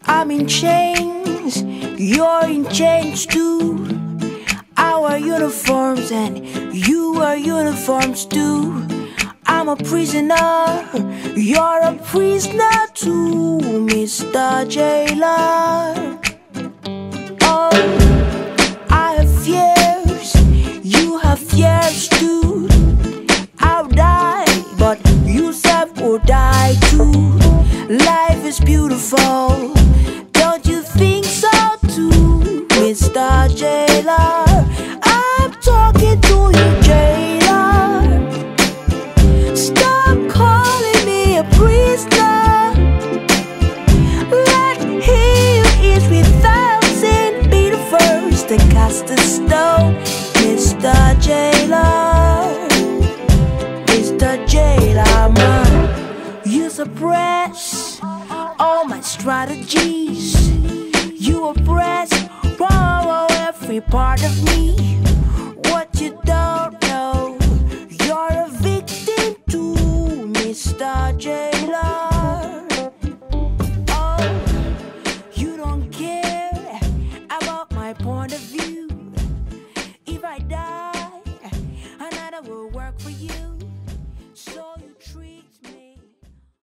I'm in chains, you're in chains too. Our uniforms and you are uniforms too. I'm a prisoner, you're a prisoner too, Mr. Jailer. Oh, I have fears, you have fears too. I'll die, but you self will die too. Life is beautiful, don't you think so too, Mr. Jailer? I'm talking to you, jailer. Stop calling me a prisoner. Let he who is without sin be the first to cast a stone, Mr. Jailer. Mr. Jailer, man, you suppress all my strategies. You oppress every part of me. What you done?